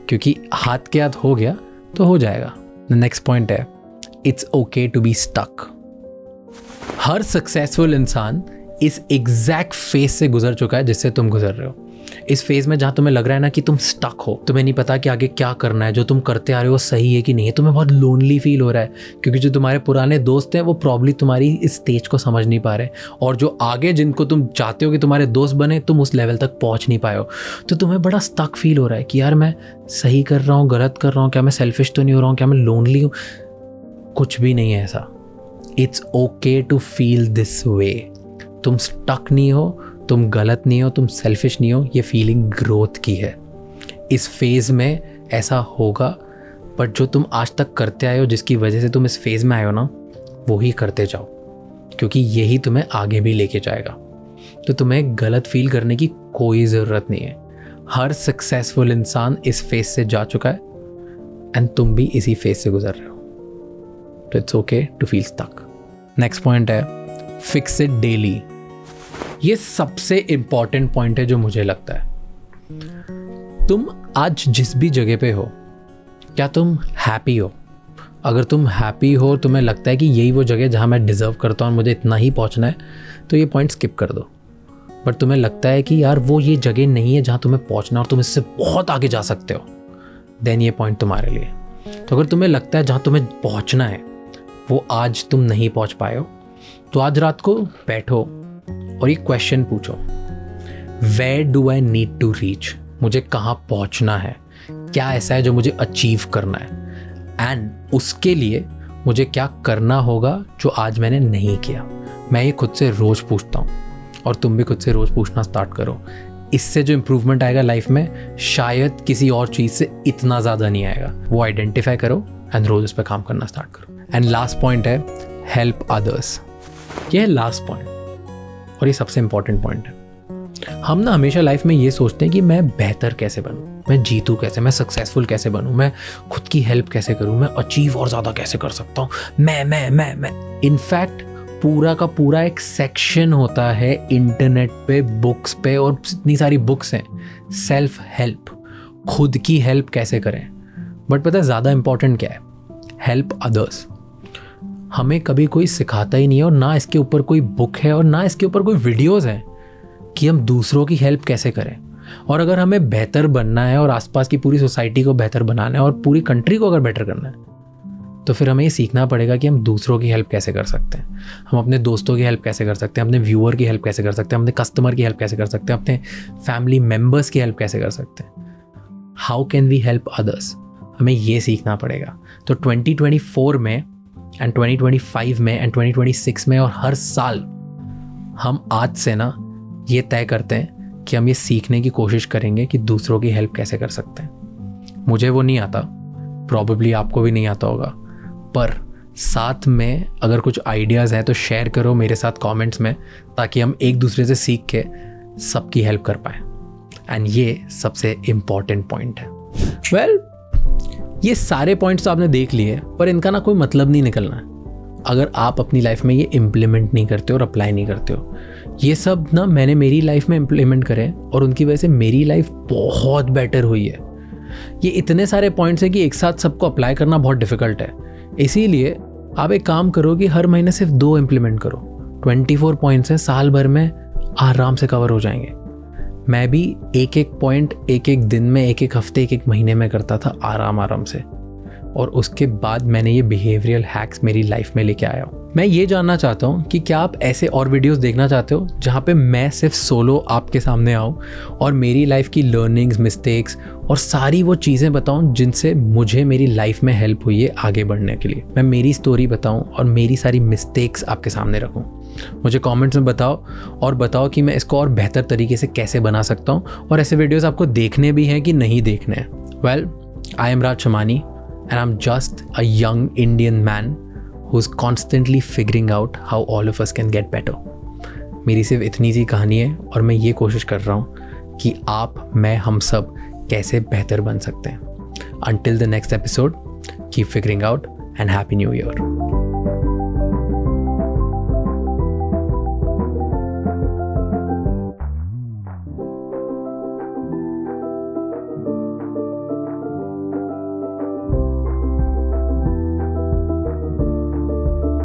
क्योंकि हाथ के हाथ हो गया तो हो जाएगा। नेक्स्ट पॉइंट है it's okay to be stuck. हर सक्सेसफुल इंसान इस एग्जैक्ट फेज से गुजर चुका है जिससे तुम गुजर रहे हो। इस फेज में जहाँ तुम्हें लग रहा है ना कि तुम स्टक हो, तुम्हें नहीं पता कि आगे क्या करना है, जो तुम करते आ रहे हो सही है कि नहीं है, तुम्हें बहुत लोनली फील हो रहा है क्योंकि जो तुम्हारे पुराने दोस्त हैं वो प्रॉब्ली तुम्हारी इस स्टेज को समझ नहीं पा रहे, और जो आगे जिनको तुम चाहते हो कि तुम्हारे दोस्त बने, तुम उस लेवल तक पहुँच नहीं पाए हो। तो तुम्हें बड़ा स्टक फील हो रहा है कि यार मैं सही कर रहा हूँ, गलत कर रहा हूँ, क्या मैं सेल्फिश तो नहीं हो रहा हूँ, क्या मैं लोनली हूँ। कुछ भी नहीं है ऐसा। It's okay to feel this way. तुम स्टक नहीं हो, तुम गलत नहीं हो, तुम सेल्फिश नहीं हो। ये फीलिंग ग्रोथ की है। इस फेज़ में ऐसा होगा, बट जो तुम आज तक करते आए हो, जिसकी वजह से तुम इस फेज़ में आए हो ना, वो ही करते जाओ, क्योंकि यही तुम्हें आगे भी लेके जाएगा। तो तुम्हें गलत फील करने की कोई ज़रूरत नहीं है। हर सक्सेसफुल इंसान इस फेज़ से जा चुका है, एंड तुम भी इसी फेज़ से गुजर रहे हो। तो it's okay to feel stuck. Next point है फिक्स इट डेली। ये सबसे इंपॉर्टेंट पॉइंट है जो मुझे लगता है। तुम आज जिस भी जगह पे हो, क्या तुम हैप्पी हो? अगर तुम हैप्पी हो, तुम्हें लगता है कि यही वो जगह जहाँ मैं डिज़र्व करता हूँ और मुझे इतना ही पहुँचना है, तो ये पॉइंट स्किप कर दो। बट तुम्हें लगता है कि यार वो ये जगह नहीं है जहाँ तुम्हें पहुँचना और तुम इससे बहुत आगे जा सकते हो, देन ये पॉइंट तुम्हारे लिए। तो अगर तुम्हें लगता है जहाँ तुम्हें पहुँचना है वो आज तुम नहीं पहुँच पाए हो, तो आज रात को बैठो और ये क्वेश्चन पूछो, where do I need to reach? मुझे कहाँ पहुँचना है, क्या ऐसा है जो मुझे अचीव करना है, एंड उसके लिए मुझे क्या करना होगा जो आज मैंने नहीं किया। मैं ये खुद से रोज़ पूछता हूँ और तुम भी खुद से रोज़ पूछना स्टार्ट करो। इससे जो इम्प्रूवमेंट आएगा लाइफ में, शायद किसी और चीज़ से इतना ज़्यादा नहीं आएगा। वो आइडेंटिफाई करो एंड रोज़ उस पर काम करना स्टार्ट करो। एंड लास्ट पॉइंट है हेल्प अदर्स। ये है लास्ट पॉइंट और ये सबसे इंपॉर्टेंट पॉइंट है। हम ना हमेशा लाइफ में ये सोचते हैं कि मैं बेहतर कैसे बनूं, मैं जीतूं कैसे, मैं सक्सेसफुल कैसे बनूं, मैं खुद की हेल्प कैसे करूं, मैं अचीव और ज़्यादा कैसे कर सकता हूं, मैं। इनफैक्ट पूरा का पूरा एक सेक्शन होता है इंटरनेट पे, बुक्स पे, और इतनी सारी बुक्स हैं सेल्फ हेल्प, खुद की हेल्प कैसे करें। बट पता है ज़्यादा इंपॉर्टेंट क्या है? Help others. हमें कभी कोई सिखाता ही नहीं है, और ना इसके ऊपर कोई बुक है और ना इसके ऊपर कोई वीडियोज़ हैं कि हम दूसरों की हेल्प कैसे करें। और अगर हमें बेहतर बनना है और आसपास की पूरी सोसाइटी को बेहतर बनाना है और पूरी कंट्री को अगर बेटर करना है, तो फिर हमें ये सीखना पड़ेगा कि हम दूसरों की हेल्प कैसे कर सकते हैं। हम अपने दोस्तों की हेल्प कैसे कर सकते हैं, अपने व्यूअर की हेल्प कैसे कर सकते हैं, अपने कस्टमर की हेल्प कैसे कर सकते हैं, अपने फैमिली मेम्बर्स की हेल्प कैसे कर सकते हैं। How can we help others, हमें ये सीखना पड़ेगा। तो 2024 में एंड 2025 में एंड 2026 में और हर साल हम आज से ना ये तय करते हैं कि हम ये सीखने की कोशिश करेंगे कि दूसरों की हेल्प कैसे कर सकते हैं। मुझे वो नहीं आता, प्रॉबेबली आपको भी नहीं आता होगा, पर साथ में अगर कुछ आइडियाज़ हैं तो शेयर करो मेरे साथ कमेंट्स में, ताकि हम एक दूसरे से सीख के सबकी हेल्प कर पाएँ। एंड ये सबसे इम्पॉर्टेंट पॉइंट है। वेल, ये सारे पॉइंट्स तो आपने देख लिए, पर इनका ना कोई मतलब नहीं निकलना है अगर आप अपनी लाइफ में ये इम्प्लीमेंट नहीं करते और अप्लाई नहीं करते हो। ये सब ना मैंने मेरी लाइफ में इम्प्लीमेंट करे और उनकी वजह से मेरी लाइफ बहुत बेटर हुई है। ये इतने सारे पॉइंट्स हैं कि एक साथ सबको अप्लाई करना बहुत डिफिकल्ट है। इसीलिए आप एक काम करो कि हर महीने सिर्फ 2 इम्प्लीमेंट करो। 24 पॉइंट्स हैं, साल भर में आराम से कवर हो जाएंगे। मैं भी एक पॉइंट एक दिन में, एक हफ्ते, एक महीने में करता था आराम से, और उसके बाद मैंने ये बिहेवियरल हैक्स मेरी लाइफ में लेके आया हूँ। मैं ये जानना चाहता हूँ कि क्या आप ऐसे और वीडियोस देखना चाहते हो जहाँ पे मैं सिर्फ सोलो आपके सामने आऊँ और मेरी लाइफ की लर्निंग्स, मिस्टेक्स और सारी वो चीज़ें बताऊँ जिनसे मुझे मेरी लाइफ में हेल्प हुई है आगे बढ़ने के लिए। मैं मेरी स्टोरी बताऊँ और मेरी सारी मिस्टेक्स आपके सामने रखूँ। मुझे कमेंट्स में बताओ और बताओ कि मैं इसको और बेहतर तरीके से कैसे बना सकता हूँ, और ऐसे वीडियोज़ आपको देखने भी हैं कि नहीं देखने हैं। Well, I am Raj Shamani and I'm just a young Indian man who's constantly figuring out how all of us can get better. मेरी सिर्फ इतनी सी कहानी है और मैं ये कोशिश कर रहा हूँ कि आप, मैं, हम सब कैसे बेहतर बन सकते हैं। Until the next episode, keep figuring out and Happy New Year.